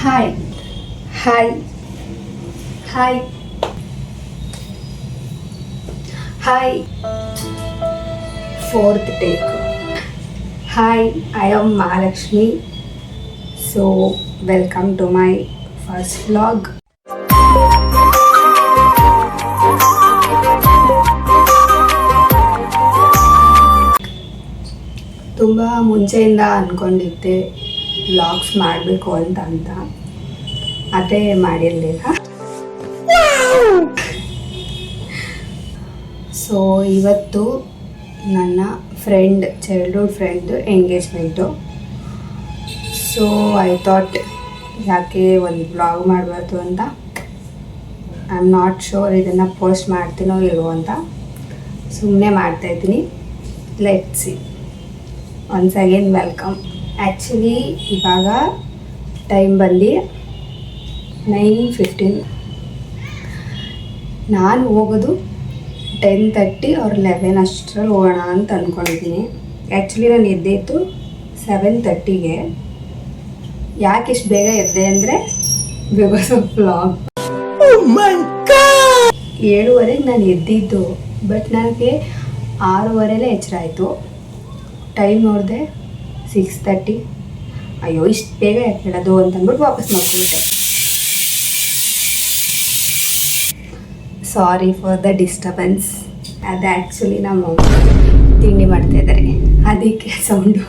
Hi. Hi. Hi. Hi. Fourth take. Hi, I am Mahalakshmi. So, welcome to my first vlog. ತುಂಬ ಮುಂಚೆಯಿಂದ ಅಂದ್ಕೊಂಡಿದ್ದೆ vlogs ಮಾಡಬೇಕು ಅಂತ ಅದೇ ಮಾಡಿರಲಿಲ್ಲ. ಸೊ ಇವತ್ತು ನನ್ನ childhood friend engagement. So I thought ಯಾಕೆ ಒಂದು ವ್ಲಾಗ್ ಮಾಡಬಾರ್ದು ಅಂತ. ಐ ಆಮ್ ನಾಟ್ ಶೋರ್ ಇದನ್ನು ಪೋಸ್ಟ್ ಮಾಡ್ತೀನೋ ಇಲ್ವೋ ಅಂತ ಸುಮ್ಮನೆ ಮಾಡ್ತಾಯಿದ್ದೀನಿ. Let's see. Once again welcome. Actually ಇವಾಗ ಟೈಮ್ ಬಂದು 9:15. ನಾನು ಹೋಗೋದು 10:30 or 11 ಅಷ್ಟರಲ್ಲಿ ಹೋಗೋಣ ಅಂತ ಅಂದ್ಕೊಂಡಿದ್ದೀನಿ. ಆ್ಯಕ್ಚುಲಿ ನಾನು ಎದ್ದಿದ್ದು 7:30ಗೆ. ಯಾಕೆ ಇಷ್ಟು ಬೇಗ ಎದ್ದೆ ಅಂದರೆ ಬಿಕಾಸ್ ಆಫ್ ವ್ಲಾಗ್. 7:30ಗೆ ನಾನು ಎದ್ದಿದ್ದು, ಬಟ್ ನನಗೆ 6:30 ಎಚ್ಚರ ಆಯಿತು. ಟೈಮ್ ನೋಡಿದೆ 6:30. ಅಯ್ಯೋ ಇಷ್ಟು ಬೇಗ ಎದ್ದೇಳೋದು ಅಂತ ಅಂದ್ಬಿಟ್ಟು ವಾಪಸ್ ಮಾಡ್ಕೊಂಡ್ಬಿಟ್ಟೆ. Sorry for the disturbance. ಅದು ಆ್ಯಕ್ಚುಲಿ ನಮ್ಮ ತಿಂಡಿ ಮಾಡ್ತಾಯಿದ್ದಾರೆ, ಅದಕ್ಕೆ ಸೌಂಡು.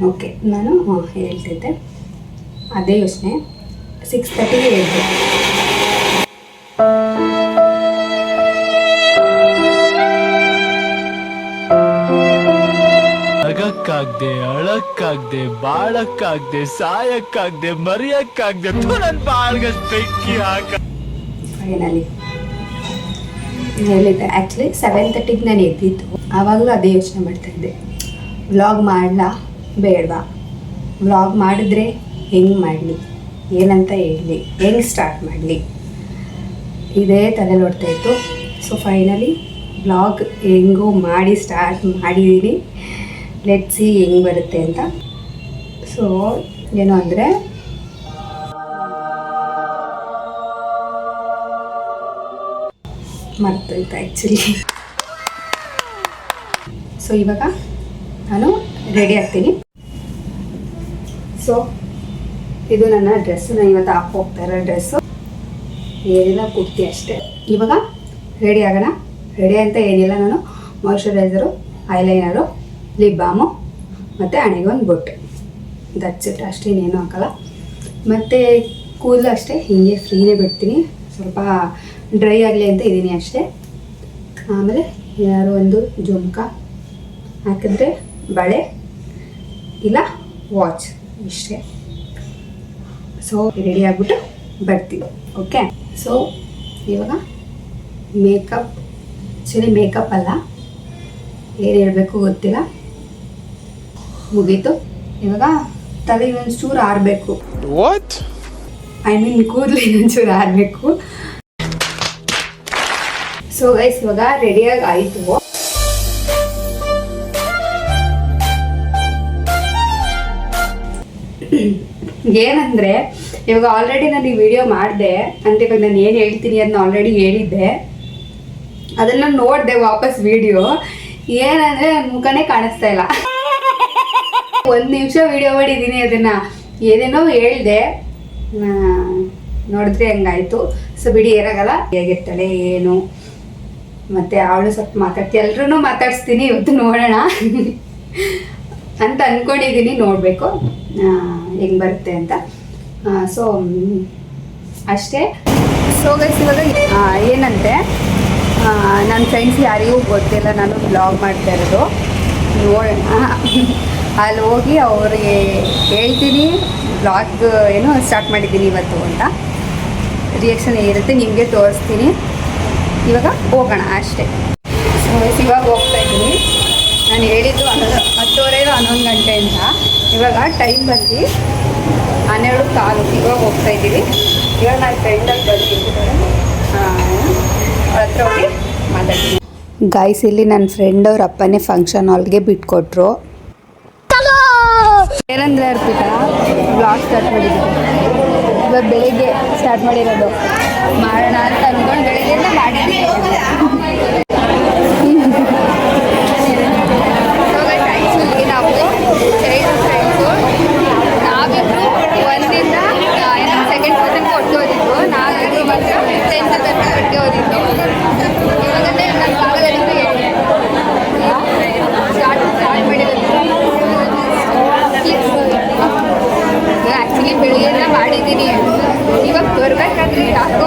ಓಕೆ, ನಾನು ಹೇಳ್ತಿದ್ದೆ ಅದೇ ಯೋಚನೆ. 6:30ಗೆ ಎದ್ದೆ. ನಗಕ್ಕಾಗ್ದೆ, ಅಳಕ್ಕಾಗ್ದೆ, ಬಾಳಕ್ಕಾಗ್ದೆ, ಸಾಯಕ್ಕಾಗ್ದೆ, ಮರಿಯಕ್ಕಾಗ್ದೆ, ನನ್ನ ಬಾಳ್ಗಷ್ಟು ಬೆಂಕಿ ಹಾಕ. ಫೈನಲಿ ಹೇಳಿದ್ದೆ. ಆ್ಯಕ್ಚುಲಿ 7:30ಗೆ ನಾನು ಎದ್ದಿದ್ದು. ಆವಾಗಲೂ ಅದೇ ಯೋಚನೆ ಮಾಡ್ತಾಯಿದ್ದೆ, ವ್ಲಾಗ್ ಮಾಡಲಾ ಬೇಡವಾ, ವ್ಲಾಗ್ ಮಾಡಿದ್ರೆ ಹೆಂಗೆ ಮಾಡಲಿ, ಏನಂತ ಹೇಳಲಿ, ಹೆಂಗೆ ಸ್ಟಾರ್ಟ್ ಮಾಡಲಿ, ಇದೇ ತಲೆಯಲ್ಲಿ ಓಡ್ತಾಯಿತ್ತು. ಸೊ ಫೈನಲಿ ವ್ಲಾಗ್ ಹೆಂಗೋ ಮಾಡಿ ಸ್ಟಾರ್ಟ್ ಮಾಡಿದ್ದೀನಿ. ಲೆಟ್ಸ್ ಸಿ ಹೆಂಗೆ ಬರುತ್ತೆ ಅಂತ. ಸೊ ಏನು ಅಂದರೆ ಮರ್ತೋಯ್ತು ಆ್ಯಕ್ಚುಲಿ. ಸೊ ಇವಾಗ ನಾನು ರೆಡಿ ಆಗ್ತೀನಿ. ಸೊ ಇದು ನನ್ನ ಡ್ರೆಸ್ಸು. ನಾನು ಇವತ್ತು ಹಾಕಿ ಹೋಗ್ತಾ ಇರೋ ಡ್ರೆಸ್ಸು. ಏನಿಲ್ಲ, ಕುರ್ತಿ ಅಷ್ಟೇ. ಇವಾಗ ರೆಡಿ ಆಗೋಣ. ರೆಡಿ ಅಂತ ಏನಿಲ್ಲ, ನಾನು ಮಾಯ್ಶ್ಚರೈಸರು, ಐಲೈನರು, ಲಿಪ್ ಬಾಮು ಮತ್ತು ಹಣೆಗೆ ಒಂದು ಬೊಟ್ಟೆ, ದಟ್ಸ್ ಇಟ್. ಅಷ್ಟೇ, ಇನ್ನೇನು ಹಾಕಲ್ಲ. ಮತ್ತು ಕೂದಲು ಅಷ್ಟೇ ಹೀಗೆ ಫ್ರೀನೇ ಬಿಡ್ತೀನಿ, ಸ್ವಲ್ಪ ಡ್ರೈ ಆಗಲಿ ಅಂತ ಇದ್ದೀನಿ ಅಷ್ಟೇ. ಆಮೇಲೆ ಏನಾದ್ರು ಒಂದು ಜುಮ್ಕ ಹಾಕಿದ್ರೆ, ಬಳೆ ಇಲ್ಲ ವಾಚ್, ಇಷ್ಟೇ. ಸೊ ರೆಡಿ ಆಗಿಬಿಟ್ಟು ಬರ್ತೀವಿ. ಓಕೆ. ಸೊ ಇವಾಗ ಮೇಕಪ್, ಆ್ಯಕ್ಚುಲಿ ಮೇಕಪ್ ಅಲ್ಲ, ಏನು ಹೇಳಬೇಕು ಗೊತ್ತಿಲ್ಲ, ಮುಗೀತು. ಇವಾಗ ತಲೆ ಇನ್ನೊಂಚೂರು ಆರಬೇಕು. ವಾಟ್ ಐ ಮೀನ್ ಕೂದಲು ಇನ್ನೊಂಚೂರು ಆರಬೇಕು. ಸೊ ಗೈಸ್ ಇವಾಗ ರೆಡಿಯಾಗಿ ಆಯಿತು. ಏನಂದರೆ ಇವಾಗ ಆಲ್ರೆಡಿ ನಾನು ಈ ವಿಡಿಯೋ ಮಾಡಿದೆ, ಅಂದರೆ ಇವಾಗ ನಾನು ಏನು ಹೇಳ್ತೀನಿ ಅದನ್ನ ಆಲ್ರೆಡಿ ಹೇಳಿದ್ದೆ. ಅದನ್ನು ನೋಡಿದೆ ವಾಪಸ್ ವಿಡಿಯೋ. ಏನಂದರೆ ನನ್ನ ಮುಖನೇ ಕಾಣಿಸ್ತಾ ಇಲ್ಲ. 1 ನಿಮಿಷ ವಿಡಿಯೋ ಮಾಡಿದ್ದೀನಿ, ಅದನ್ನು ಏನೇನೋ ಹೇಳಿದೆ, ನೋಡಿದ್ರೆ ಹಂಗಾಯಿತು. ಸೊ ಬಿಡಿ, ಏನಾಗಲ್ಲ. ಹೇಗಿರ್ತಾಳೆ ಏನು, ಮತ್ತು ಅವಳು ಸ್ವಲ್ಪ ಮಾತಾಡ್ತೀನಿ, ಎಲ್ಲರೂ ಮಾತಾಡಿಸ್ತೀನಿ ಇವತ್ತು, ನೋಡೋಣ ಅಂತ ಅಂದ್ಕೊಂಡಿದ್ದೀನಿ. ನೋಡಬೇಕು ಹೆಂಗೆ ಬರುತ್ತೆ ಅಂತ. ಸೊ ಅಷ್ಟೇ. ಸೊ ಗೈಸ್ ಇವಾಗ ಏನಂತೆ, ನನ್ನ ಫ್ರೆಂಡ್ಸ್ ಯಾರಿಗೂ ಗೊತ್ತಿಲ್ಲ ನಾನು ವ್ಲಾಗ್ ಮಾಡ್ತಾ ಇರೋದು. ನೋಡೋಣ, ಅಲ್ಲಿ ಹೋಗಿ ಅವ್ರಿಗೆ ಹೇಳ್ತೀನಿ ವ್ಲಾಗ್ ಏನು ಸ್ಟಾರ್ಟ್ ಮಾಡಿದ್ದೀನಿ ಇವತ್ತು ಅಂತ. ರಿಯಾಕ್ಷನ್ ಇರುತ್ತೆ, ನಿಮಗೆ ತೋರಿಸ್ತೀನಿ. ಇವಾಗ ಹೋಗೋಣ ಅಷ್ಟೇ. ಸೊ ಇವಾಗ ಹೋಗ್ತಾ ಇದ್ದೀನಿ. ನಾನು ಹೇಳಿದ್ದು 10:30 11 ಗಂಟೆ ಅಂತ. ಇವಾಗ ಟೈಮ್ ಬಂದು 12:15. ಇವಾಗ ಹೋಗ್ತಾ ಇದ್ದೀವಿ. ಇವಾಗ ನನ್ನ ಫ್ರೆಂಡಲ್ಲಿ ಬಂದಿದ್ದಾರೆ, ಅವ್ರ ಹತ್ರ ಹೋಗಿ ಮಾತಾಡ್ತೀನಿ. ಗೈಸ್, ಇಲ್ಲಿ ನನ್ನ ಫ್ರೆಂಡ್ ಅವ್ರ ಅಪ್ಪನೇ ಫಂಕ್ಷನ್ ಹಾಲ್ಗೆ ಬಿಟ್ಕೊಟ್ರು. ಏನಂದರೆ ಅರ್ಪಿತಾ ಬ್ಲಾಗ್ ಸ್ಟಾರ್ಟ್ ಮಾಡಿದ್ದೀವಿ ಇವಾಗ ಬೆಳಿಗ್ಗೆ ಸ್ಟಾರ್ಟ್ ಮಾಡಿರೋದು ಮಾಡೋಣ ಅಂತ ಅಂದ್ಕೊಂಡು ಬೆಳಿಗ್ಗೆಯಿಂದ ಮಾಡಿದ್ದೀವಿ. ಆ್ಯಕ್ಚುಲಿ ನಾವು ಚೈಲ್ಡ್ ಫ್ರೆಂಡ್ಸು ನಾವಿಬ್ಬರು ಒಂದಿಂದ ಸೆಕೆಂಡ್ ಪರ್ಸನ್ಗೆ ಒಟ್ಟು ಓದಿದ್ದು ನಾವಿಬ್ಬರು ಮಾತ್ರ 10th ತನಕ ಒಟ್ಟಿಗೆ ಓದಿದ್ದು. ಇವಾಗಂದರೆ ನನ್ನ ಭಾಗದಲ್ಲಿ ಸ್ಟಾರ್ಟ್ ಮಾಡಿರೋದು ಆ್ಯಕ್ಚುಲಿ ಬೆಳಿಗ್ಗೆಲ್ಲ ಮಾಡಿದ್ದೀನಿ. ಇವಾಗ ಬರಬೇಕಾದ್ರೆ ಯಾಕೋ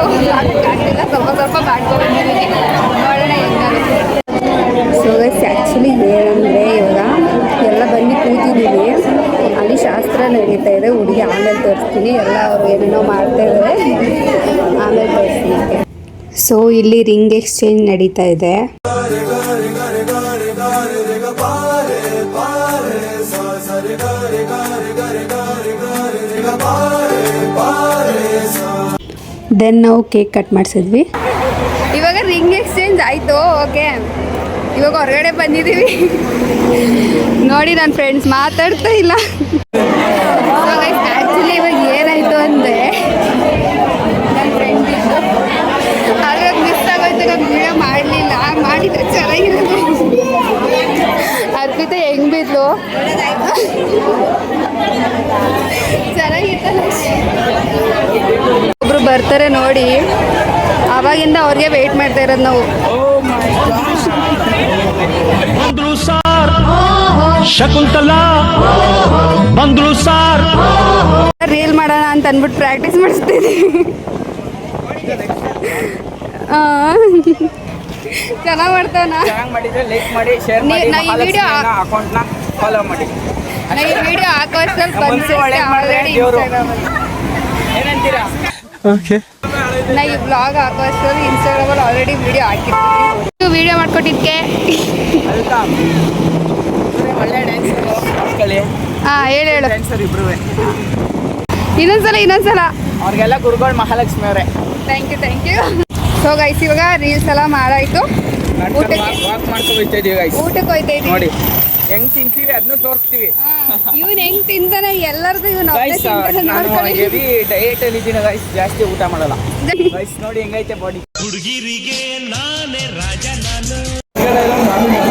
ಆಗ್ತಿಲ್ಲ, ಸ್ವಲ್ಪ ಮಾಡ್ಕೊಬಂದಿದ್ದೀನಿ. ನೋಡೋಣ ಹೆಂಗಾಗುತ್ತೆ. ಸೊ ಗೈಸ್ ಆ್ಯಕ್ಚುಲಿ ಏನಂದರೆ ಇವಾಗ ಎಲ್ಲ ಬಂದು ಕೂತಿದ್ದೀವಿ. ಅಲ್ಲಿ ಶಾಸ್ತ್ರ ನಡೀತಾ ಇದೆ. ಹುಡುಗಿ ಆಮೇಲೆ ತೋರಿಸ್ತೀನಿ. ಎಲ್ಲ ಅವರು ಏನೇನೋ ಮಾಡ್ತಾ ಇದ್ದಾರೆ, ಆಮೇಲೆ ತೋರಿಸ್ತೀನಿ. ಸೊ ಇಲ್ಲಿ ರಿಂಗ್ ಎಕ್ಸ್ಚೇಂಜ್ ನಡೀತಾ ಇದೆ. ದೆನ್ ನಾವು ಕೇಕ್ ಕಟ್ ಮಾಡಿಸಿದ್ವಿ. ಇವಾಗ ರಿಂಗ್ ಎಕ್ಸ್ಚೇಂಜ್ ಆಯಿತು. ಓಕೆ, ಇವಾಗ ಹೊರಗಡೆ ಬಂದಿದ್ದೀವಿ. ನೋಡಿ ನನ್ನ ಫ್ರೆಂಡ್ಸ್ ಮಾತಾಡ್ತಾ ಇಲ್ಲ. ಆ್ಯಕ್ಚುಲಿ ಇವಾಗ ಏನಾಯಿತು ಅಂದರೆ ನನ್ನ ಫ್ರೆಂಡ್ ಆದರೆ ಅದು ಮಿಸ್ ಆಗೋಯ್ತು. ನಾನು ವೀಡಿಯೋ ಮಾಡಲಿಲ್ಲ, ಮಾಡಿದರೆ ಚೆನ್ನಾಗಿರೋದು. ಅರ್ಪಿತಾ ಹೆಂಗೆ ಬಿದ್ಲು ಚೆನ್ನಾಗಿತ್ತಲ್ಲ. ಒಬ್ರು ಬರ್ತಾರೆ ನೋಡಿ, ಆವಾಗಿಂದ ಅವ್ರಿಗೆ ವೆಯ್ಟ್ ಮಾಡ್ತಾ ಇರೋದು ನಾವು. ಬಂದ್ರು ಸಾರ್ ಶಕುಂತಲಾ ಬಂದ್ರು ಸಾರ್ ರೀಲ್ ಮಾಡೋಣ ಅಂತ ಅಂದ್ಬಿಟ್ಟು ಪ್ರಾಕ್ಟೀಸ್ ಮಾಡಿಸ್ತಿದ್ದೀವಿ. ಚೆನ್ನಾಗಿ ಮಾಡ್ತಾವನ. ಮಾಡಿದ್ರೆ ಲೈಕ್ ಮಾಡಿ, ಶೇರ್ ಮಾಡಿ, ಅಕೌಂಟ್ನ ಫಾಲೋ ಮಾಡಿ. ನಾ ಈ ವಿಡಿಯೋ ಹಾಕೋಷ್ಟಲ್ಲಿ ಆಲ್ರೆಡಿ ಏನಂತೀರಾ? ಓಕೆ, ನಾ ಈ ಬ್ಲಾಗ್ ಹಾಕೋಷ್ಟರಲ್ಲಿ ಇನ್ಸ್ಟಾಗ್ರಾಮಲ್ಲಿ ಆಲ್ರೆಡಿ ವಿಡಿಯೋ ಹಾಕಿರ್ತೀನಿ. ವಿಡಿಯೋ ಮಾಡ್ಕೊಟ್ಟಿದ್ಕೆ ವೆಲ್ಕಮ್. ಒಳ್ಳೆ ಡ್ಯಾನ್ಸರು. ಹಾಂ ಹೇಳು ಡ್ಯಾನ್ಸರ್ ಇಬ್ರು. ಇನ್ನೊಂದ್ಸಲ ಅವ್ರಿಗೆಲ್ಲ ಗುರುಗಳು ಮಹಾಲಕ್ಷ್ಮಿ ಅವರೇ. Thank you. ಸೊ ಗೈಸ್ ಇವಾಗ ರೀಲ್ಸ್ ಎಲ್ಲ ಮಾಡಾಯ್ತು. ಊಟಕ್ಕೆ ವಾಕ್ ಮಾಡ್ಕೊಳ್ತಾ ಇದೀವಿ ಗೈಸ್. ಊಟಕ್ಕೆ ಹೋಯ್ತಾ ಇದ್ದೀವಿ. ನೋಡಿ ಹೆಂಗ್ ತಿಂತೀವಿ ಅದನ್ನು ತೋರಿಸ್ತೀವಿ. ಇವ್ನು ಹೆಂಗ್ ತಿಂತಾನೆ ಎಲ್ಲರದು ಇವನು ಗೈಸ್. ನಾನು ಹೆವಿ ಡಯಟ್ ಅಲ್ಲಿ ಇದ್ದೀನಿ ಗೈಸ್, ಜಾಸ್ತಿ ಊಟ ಮಾಡಲ್ಲ ಗೈಸ್. ನೋಡಿ ಹೆಂಗೈತೆ ಬಾಡಿ. ಹುಡುಗಿರಿಗೆ ನಾನೇ ರಾಜ ನಾನು.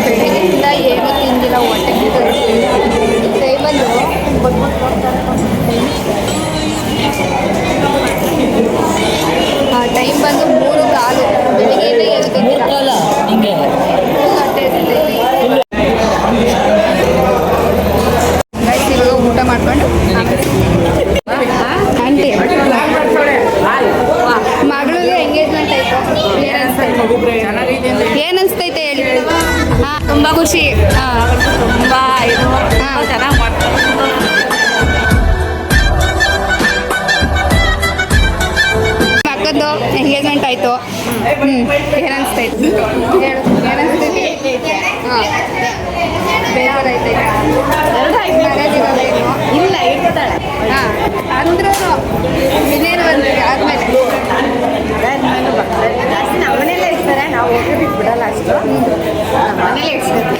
ಬೆಳಿಗ್ಗೆಯಿಂದ ಏನು ತಿಂದಿಲ್ಲ, ಹೊಟ್ಟೆಗೆ ಟೈಮಲ್ಲಿ ಟೈಮ್ ಬಂದು 3:15. ಬೆಳಿಗ್ಗೆಯಿಂದ ಏನು ತಿಂದಿಲ್ಲ. ಇವಾಗ ಊಟ ಮಾಡ್ಕೊಂಡು ಆಂಟಿ ಮಗಳಿಗೆ ಎಂಗೇಜ್ಮೆಂಟ್ ಆಯ್ತು. ಏನು ಅನಿಸ್ತೈತೆ ಹೇಳಿ? ಹಾಂ, ತುಂಬ ಖುಷಿ. ತುಂಬ ಇದು ಚೆನ್ನಾಗಿ ಮಾಡ್ತಾರೆ. ಮಕ್ಕದ್ದು ಎಂಗೇಜ್ಮೆಂಟ್ ಆಯಿತು. ಏನು ಅನಿಸ್ತೈತೆ ಹೇಳು? ಏನು ಅನಿಸ್ತೈತೆ? ಹಾಂ, ಬೇಜಾರೈತೆ. ಇಲ್ಲ ಇರ್ತಾಳೆ. ಹಾಂ, ಅಂದ್ರೂ ಇನ್ನೇನು ಬಂದು ಆದಮೇಲೆ ಜಾಸ್ತಿ ನಮ್ಮ ಮನೇಲೇ ಇರ್ತಾರೆ. ನಾವು ಹೋಗಿ ಬಿಟ್ಟು ಬಿಡಲ್ಲ ಅಷ್ಟು. ನಮ್ಮ ಮನೇಲೇ ಇಡ್ಸ್ಬೇಕು.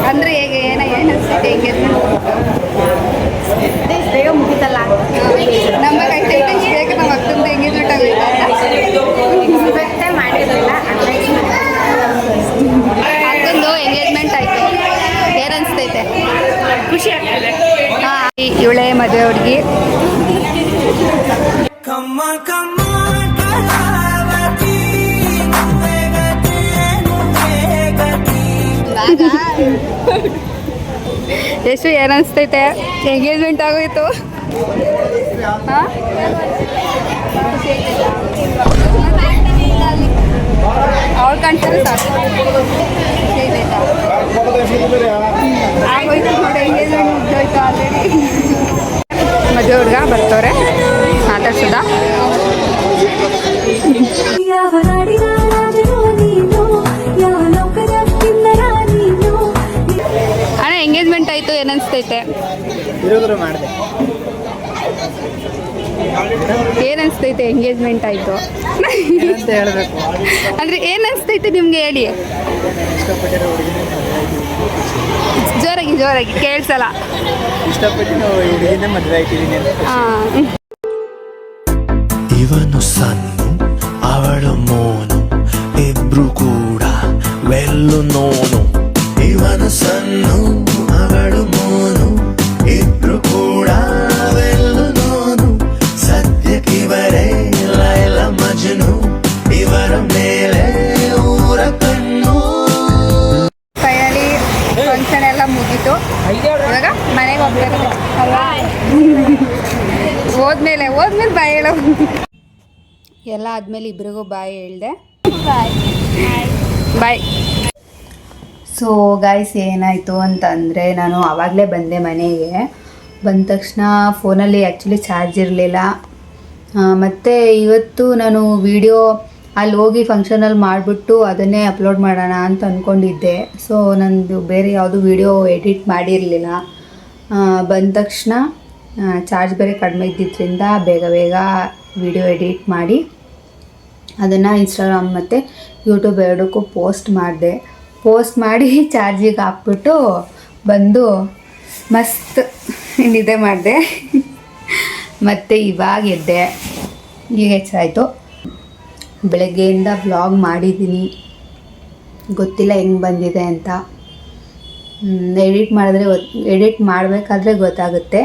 ಅಂದರೆ ಹೇಗೆ ಏನು ಅನಿಸ್ತೈತೆ ಎಂಗೇಜ್ಮೆಂಟ್? ಬೇಗ ಮುಗಿತಲ್ಲ. ನಮ್ಮ ಕೈ ಟೈಟಲ್ಸ್ ಬೇಕು. ನಮ್ಮ ಅಕ್ಕಂದು ಎಂಗೇಜ್ಮೆಂಟ್ ಆಗಬೇಕು ಅಂತ ಮಾಡಿರಲಿಲ್ಲ. ಅಕ್ಕಂದು ಎಂಗೇಜ್ಮೆಂಟ್ ಆಯಿತು. ಏನು ಅನಿಸ್ತೈತೆ? ಖುಷಿ ಆಗ್ತದೆ. ಹಾಂ, ಇವಳೇ ಮದುವೆ ಹುಡುಗಿ. ಎಷ್ಟು ಏನು ಅನಿಸ್ತೈತೆ? ಎಂಗೇಜ್ಮೆಂಟ್ ಆಗೋಯ್ತು. ಹಾಂ, ಅವ್ಳು ಕಾಣ್ತಾರೆ ಸಾಕು. ಆಗೋಯ್ತು ನೋಡಿ, ಎಂಗೇಜ್ಮೆಂಟ್ ಮುಗ್ದೋಯ್ತು ಆಲ್ರೆಡಿ. ಮದುವೆ ಹುಡುಗ ಬರ್ತಾರೆ ಮಾತಾಡ್ಸೋದ. ಅಣ್ಣ ಎಂಗೇಜ್ಮೆಂಟ್ ಆಯಿತು, ಏನನ್ಸ್ತೈತೆ? ಇರೋದ್ರು ಮಾಡಿದೆ. ಏನ್ ಅನ್ಸ್ತೈತೆ ಎಂಗೇಜ್ಮೆಂಟ್ ಆಯ್ತು ಅಂತ ಹೇಳ್ಬೇಕು. ಅಂದ್ರೆ ಏನ್ ಅನ್ಸ್ತೈತೆ ನಿಮ್ಗೆ ಹೇಳಿ, ಇಷ್ಟಪಟ್ಟಿರೋ ಹುಡುಗಿನೇ ಮದುವೆ ಆಯ್ತು. ಜೋರಾಗಿ ಕೇಳ್ಸಲ್ಲ. ಇಷ್ಟಪಟ್ಟಿರೋ ಹುಡುಗಿನೇ ಮದುವೆ ಆಯ್ತಿದ್ದೀನಿ ಅಂತ. ಹಾ ಇವನು ಸನ್ನು ಅವಳು ಮೋನು ಇಬ್ರು ಕೂಡ ವೆಲ್ಲು ನೋನು. ಇವನು ಸನ್ನು ಅವಳು ಮೋನು ಇಬ್ರು ಕೂಡ ವೆಲ್ಲು ನೋನು. ಸದ್ಯಕ್ಕಿವರೇ ಲೈಲ ಮಜ್ನು, ಇವರ ಮೇಲೆ ಊರ ಕಣ್ಣು. ಕೈಯಲ್ಲಿ ಫಂಕ್ಷನ್ ಎಲ್ಲ ಮುಗೀತು. ಇವಾಗ ಮನೆಗೆ ಹೋಗ್ಬೇಕು ಅಲ್ವಾ? ಹೋದ್ಮೇಲೆ ಬಾಯ್ ಹೇಳೋ. ಎಲ್ಲ ಆದಮೇಲೆ ಇಬ್ರಿಗೂ ಬಾಯ್ ಹೇಳ್ದೆ. ಬಾಯ್. ಸೊ ಗಾಯ್ಸ್ ಏನಾಯಿತು ಅಂತಂದರೆ, ನಾನು ಆವಾಗಲೇ ಬಂದೆ ಮನೆಗೆ. ಬಂದ ತಕ್ಷಣ ಫೋನಲ್ಲಿ ಆ್ಯಕ್ಚುಲಿ ಚಾರ್ಜ್ ಇರಲಿಲ್ಲ. ಮತ್ತು ಇವತ್ತು ನಾನು ವಿಡಿಯೋ ಅಲ್ಲಿ ಹೋಗಿ ಫಂಕ್ಷನಲ್ಲಿ ಮಾಡಿಬಿಟ್ಟು ಅದನ್ನೇ ಅಪ್ಲೋಡ್ ಮಾಡೋಣ ಅಂತ ಅಂದ್ಕೊಂಡಿದ್ದೆ. ಸೊ ನಂದು ಬೇರೆ ಯಾವುದು ವಿಡಿಯೋ ಎಡಿಟ್ ಮಾಡಿರಲಿಲ್ಲ. ಬಂದ ತಕ್ಷಣ ಚಾರ್ಜ್ ಬೇರೆ ಕಡಿಮೆ ಇದ್ದಿದ್ದರಿಂದ ಬೇಗ ವಿಡಿಯೋ ಎಡಿಟ್ ಮಾಡಿ ಅದನ್ನು ಇನ್ಸ್ಟಾಗ್ರಾಮ್ ಮತ್ತು ಯೂಟ್ಯೂಬ್ ಎರಡಕ್ಕೂ ಪೋಸ್ಟ್ ಮಾಡಿ ಚಾರ್ಜಿಗೆ ಹಾಕ್ಬಿಟ್ಟು ಬಂದು ಮಸ್ತ್ ನಿದ್ದೆ ಮಾಡಿದೆ. ಮತ್ತು ಇವಾಗ ಎದ್ದೆ, ಈಗ ಎಚ್ಚರಾಯಿತು. ಬೆಳಗ್ಗೆಯಿಂದ ವ್ಲಾಗ್ ಮಾಡಿದ್ದೀನಿ, ಗೊತ್ತಿಲ್ಲ ಹೆಂಗೆ ಬಂದಿದೆ ಅಂತ. ಎಡಿಟ್ ಮಾಡಬೇಕಾದ್ರೆ ಗೊತ್ತಾಗುತ್ತೆ.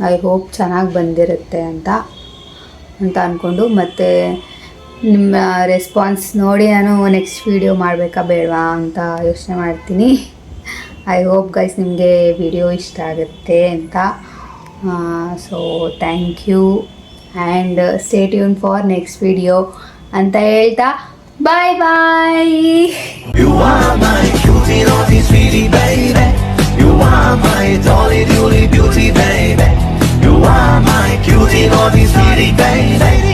ಐ ಹೋಪ್ ಚೆನ್ನಾಗಿ ಬಂದಿರುತ್ತೆ ಅಂತ ಅಂದ್ಕೊಂಡು, ಮತ್ತು ನಿಮ್ಮ ರೆಸ್ಪಾನ್ಸ್ ನೋಡಿ ನಾನು ನೆಕ್ಸ್ಟ್ ವೀಡಿಯೋ ಮಾಡಬೇಕಾ ಬೇಡವಾ ಅಂತ ಯೋಚನೆ ಮಾಡ್ತೀನಿ. ಐ ಹೋಪ್ ಗೈಸ್ ನಿಮಗೆ ವಿಡಿಯೋ ಇಷ್ಟ ಆಗುತ್ತೆ ಅಂತ. So thank you and stay tune for next video ಅಂತ ಹೇಳ್ತಾ ಬಾಯ್. You are my cutie, naughty, sweetie, baby. You are my dolly, beauty, baby. You are my cutie, naughty, sweetie, baby.